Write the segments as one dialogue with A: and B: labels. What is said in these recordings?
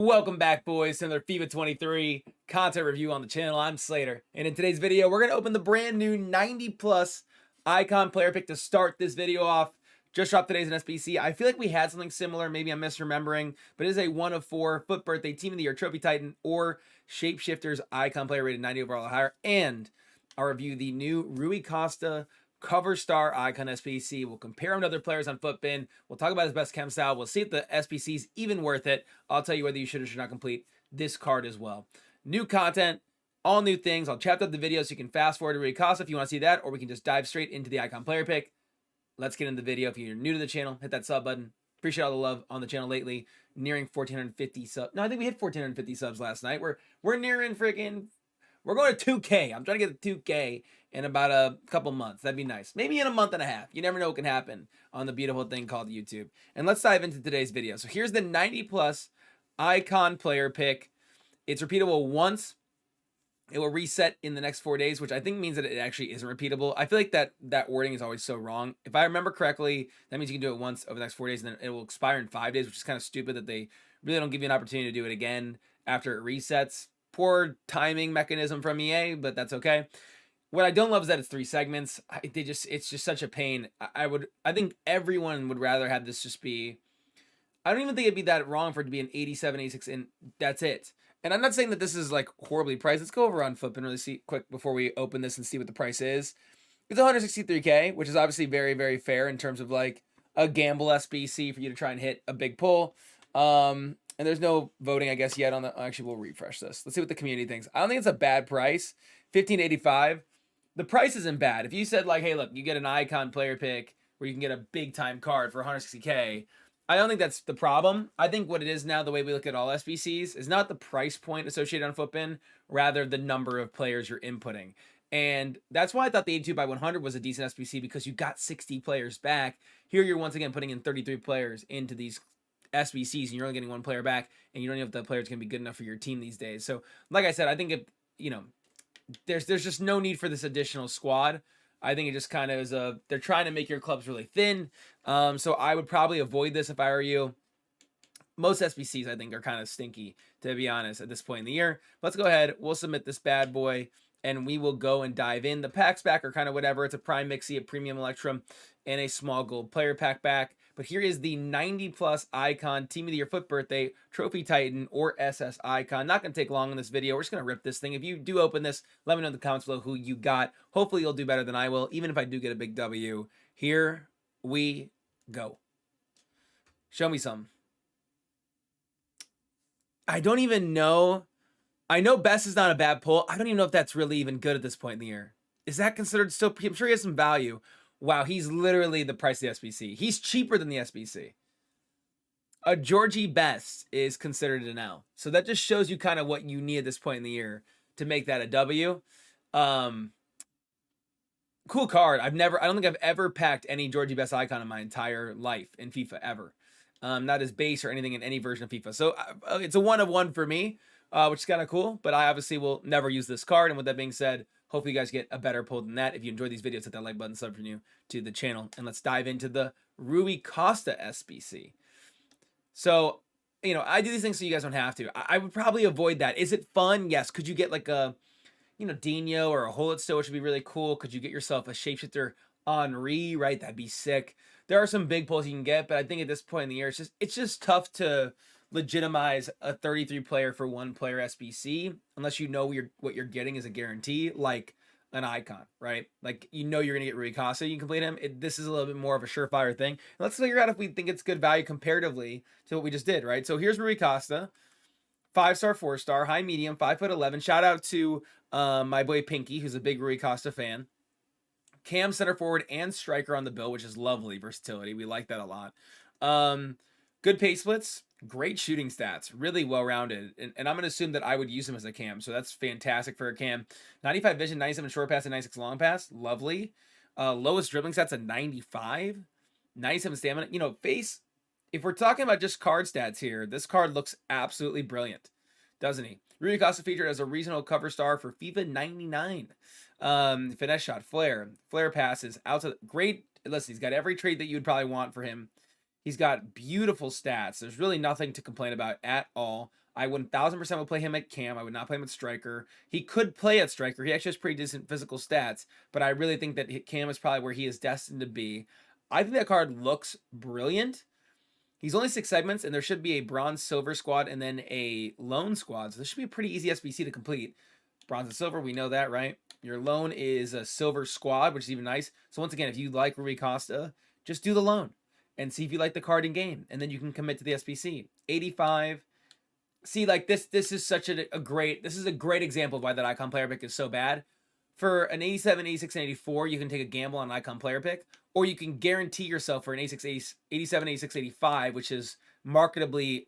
A: Welcome back, boys, to another FIFA 23 content review on the channel. I'm Slater, and in today's video, we're going to open the brand new 90+ icon player pick to start this video off. Just dropped today's an SBC. I feel like we had something similar. Maybe I'm misremembering, but it is a 1 of 4 FUT birthday team of the year trophy titan or shapeshifters icon player rated 90 overall or higher. And I'll review the new Rui Costa cover star icon SBC. We'll compare him to other players on FUTBIN. We'll talk about his best chem style. We'll see if the SBC is even worth it. I'll tell you whether you should or should not complete this card as well. New content, all new things. I'll chapter up the video so you can fast forward to Rui Costa if you want to see that, or we can just dive straight into the icon player pick. Let's get into the video. If you're new to the channel, hit that sub button. Appreciate all the love on the channel lately. Nearing 1,450 subs. No, I think we hit 1,450 subs last night. We're nearing freaking. We're going to 2K. I'm trying to get to 2K in about a couple months. That'd be nice. Maybe in a month and a half. You never know what can happen on the beautiful thing called YouTube. And let's dive into today's video. So here's the 90+ icon player pick. It's repeatable once. It will reset in the next 4 days, which I think means that it actually isn't repeatable. I feel like that wording is always so wrong. If I remember correctly, that means you can do it once over the next 4 days, and then it will expire in 5 days, which is kind of stupid that they really don't give you an opportunity to do it again after it resets. Poor timing mechanism from EA, but that's okay. What I don't love is that it's 3 segments. It's just such a pain. I think everyone would rather have this just be. I don't even think it'd be that wrong for it to be an 87, 86, and that's it. And I'm not saying that this is like horribly priced. Let's go over on FUTBIN really see quick before we open this and see what the price is. It's 163K, which is obviously very, very fair in terms of like a gamble SBC for you to try and hit a big pull. And there's no voting, I guess, yet on the. Actually, we'll refresh this. Let's see what the community thinks. I don't think it's a bad price. 1585. The price isn't bad. If you said like, hey, look, you get an icon player pick where you can get a big time card for 160K. I don't think that's the problem. I think what it is now, the way we look at all SBCs, is not the price point associated on FUTBIN, rather the number of players you're inputting. And that's why I thought the 82/100 was a decent SBC, because you got 60 players back. Here you're once again putting in 33 players into these SBCs, and you're only getting 1 player back, and you don't know if that player is going to be good enough for your team these days. So, like I said, I think there's just no need for this additional squad. I think it just kind of is they're trying to make your clubs really thin. So I would probably avoid this if I were you. Most SBCs, I think, are kind of stinky, to be honest, at this point in the year. Let's go ahead. We'll submit this bad boy, and we will go and dive in. The packs back are kind of whatever. It's a Prime Mixie, a Premium Electrum, and a small gold player pack back. But here is the 90+ icon team of the year FUT birthday trophy titan or SS icon. Not going to take long in this video. We're just going to rip this thing. If you do open this, let me know in the comments below who you got. Hopefully you'll do better than I will, even if I do get a big W. Here we go. Show me some. I don't even know. I know best is not a bad pull. I don't even know if that's really even good at this point in the year. Is that considered still? I'm sure he has some value. Wow, he's literally the price of the SBC. He's cheaper than the SBC. A Georgie Best is considered an L. So that just shows you kind of what you need at this point in the year to make that a W. Cool card. I don't think I've ever packed any Georgie Best icon in my entire life in FIFA, ever. Not as base or anything in any version of FIFA. So it's a 1 of 1 for me, which is kind of cool. But I obviously will never use this card. And with that being said, hopefully you guys get a better pull than that. If you enjoy these videos, hit that like button, sub for new to the channel. And let's dive into the Rui Costa SBC. So, I do these things so you guys don't have to. I would probably avoid that. Is it fun? Yes. Could you get like a, Dino or a Holitsto, which would be really cool? Could you get yourself a shapeshifter Henri, right? That'd be sick. There are some big pulls you can get, but I think at this point in the year, it's just tough to legitimize a 33 player for 1 player SBC unless you know what you're getting is a guarantee, like an icon, right? Like you're gonna get Rui Costa, you can complete him. This is a little bit more of a surefire thing. Let's figure out if we think it's good value comparatively to what we just did, right? So here's Rui Costa, 5-star, 4-star, high medium, 5'11". Shout out to my boy Pinky, who's a big Rui Costa fan. Cam, center forward, and striker on the bill, which is lovely versatility. We like that a lot. Good pace splits, great shooting stats, really well-rounded. And I'm going to assume that I would use him as a cam, so that's fantastic for a cam. 95 vision, 97 short pass, and 96 long pass, lovely. Lowest dribbling stats at 95. 97 stamina. Face, if we're talking about just card stats here, this card looks absolutely brilliant, doesn't he? Rui Costa featured as a regional cover star for FIFA 99. Finesse shot, flare passes, outside, great. Listen, he's got every trait that you'd probably want for him. He's got beautiful stats. There's really nothing to complain about at all. I 1000% would play him at cam. I would not play him at striker. He could play at striker. He actually has pretty decent physical stats, but I really think that cam is probably where he is destined to be. I think that card looks brilliant. He's only 6 segments, and there should be a bronze, silver squad, and then a lone squad. So this should be a pretty easy SBC to complete. Bronze and silver, we know that, right? Your loan is a silver squad, which is even nice. So once again, if you like Rui Costa, just do the loan and see if you like the card in game, and then you can commit to the SBC. 85. See, like this is such a great example of why that icon player pick is so bad. For an 87, 86, and 84, you can take a gamble on an icon player pick, or you can guarantee yourself for an 86, 87, 86, 85, which is marketably,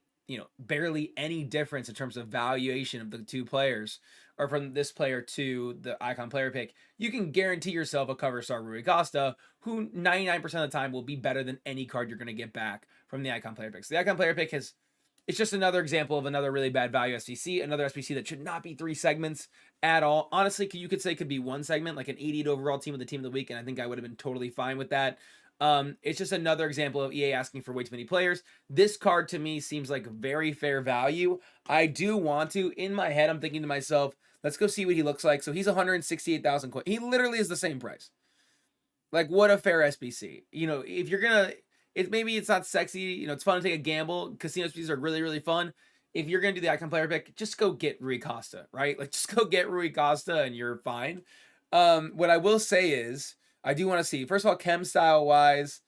A: barely any difference in terms of valuation of the two players, or from this player to the icon player pick. You can guarantee yourself a cover Star Rui Costa, who 99% of the time will be better than any card you're going to get back from the icon player pick. So the icon player pick it's just another example of another really bad value SBC, another SBC that should not be 3 segments at all. Honestly, you could say could be 1 segment, like an 88 overall team of the team of the week, and I think I would have been totally fine with that. It's just another example of EA asking for way too many players. This card to me seems like very fair value. I do want to, in my head, I'm thinking to myself, let's go see what he looks like. So he's 168,000 coins. He literally is the same price. Like, what a fair SBC. If you're going to... maybe it's not sexy, it's fun to take a gamble. Casino SBCs are really, really fun. If you're going to do the icon player pick, just go get Rui Costa, right? Like, just go get Rui Costa and you're fine. What I will say is, I do want to see, first of all, chem style wise,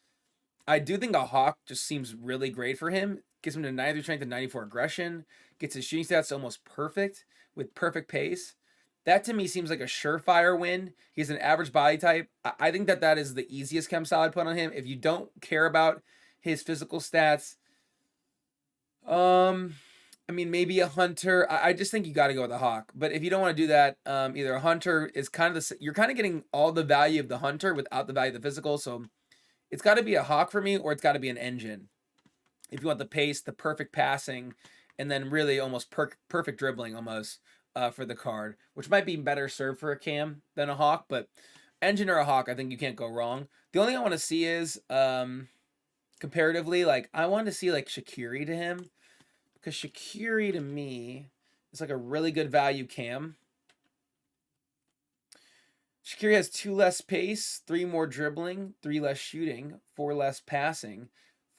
A: I do think a Hawk just seems really great for him. Gets him to 93 strength and 94 aggression. Gets his shooting stats almost perfect with perfect pace. That to me seems like a surefire win. He's an average body type. I think that is the easiest chem style I'd put on him. If you don't care about his physical stats, maybe a hunter. I just think you got to go with a hawk. But if you don't want to do that, either a hunter is kind of you're kind of getting all the value of the hunter without the value of the physical. So it's got to be a hawk for me, or it's got to be an engine. If you want the pace, the perfect passing, and then really almost perfect dribbling almost. For the card, which might be better served for a cam than a hawk, but engine or a hawk, I think you can't go wrong. The only thing I want to see is comparatively, like I want to see like Shaqiri to him, because Shaqiri to me is like a really good value cam. Shaqiri has 2 less pace, 3 more dribbling, 3 less shooting, 4 less passing,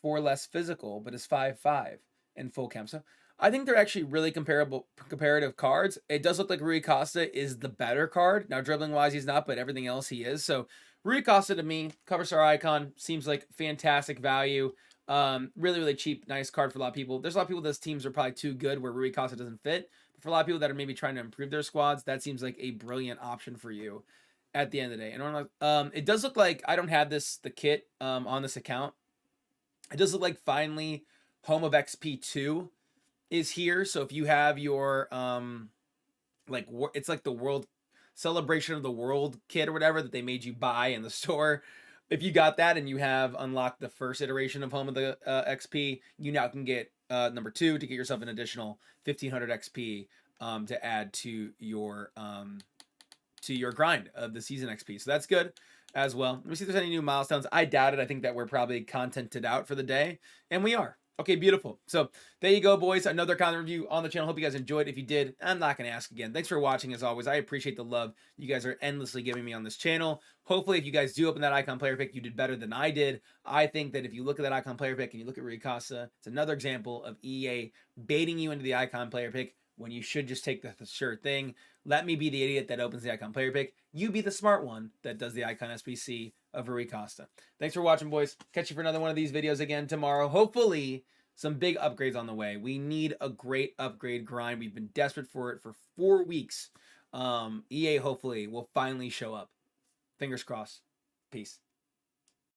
A: 4 less physical, but is 5'5" and full cam. So I think they're actually really comparative cards. It does look like Rui Costa is the better card. Now, dribbling-wise, he's not, but everything else he is. So, Rui Costa, to me, cover star icon, seems like fantastic value. Really, really cheap, nice card for a lot of people. There's a lot of people those teams are probably too good where Rui Costa doesn't fit. But for a lot of people that are maybe trying to improve their squads, that seems like a brilliant option for you at the end of the day. And it does look like, I don't have the kit on this account. It does look like finally Home of XP2 is here. So if you have your it's like the world celebration of the world kit or whatever that they made you buy in the store, if you got that and you have unlocked the first iteration of Home of the XP, you now can get number 2 to get yourself an additional 1500 XP to add to your grind of the season XP. So that's good as well. Let me see if there's any new milestones. I doubt it. I think that we're probably contented out for the day, and we are. Okay, beautiful. So there you go, boys. Another content review on the channel. Hope you guys enjoyed. If you did, I'm not going to ask again. Thanks for watching, as always. I appreciate the love you guys are endlessly giving me on this channel. Hopefully, if you guys do open that icon player pick, you did better than I did. I think that if you look at that icon player pick and you look at Rui Costa, it's another example of EA baiting you into the icon player pick when you should just take the sure thing. Let me be the idiot that opens the icon player pick. You be the smart one that does the icon SBC of Rui Costa. Thanks for watching, boys. Catch you for another one of these videos again tomorrow. Hopefully, some big upgrades on the way. We need a great upgrade grind. We've been desperate for it for 4 weeks. EA hopefully will finally show up. Fingers crossed. Peace.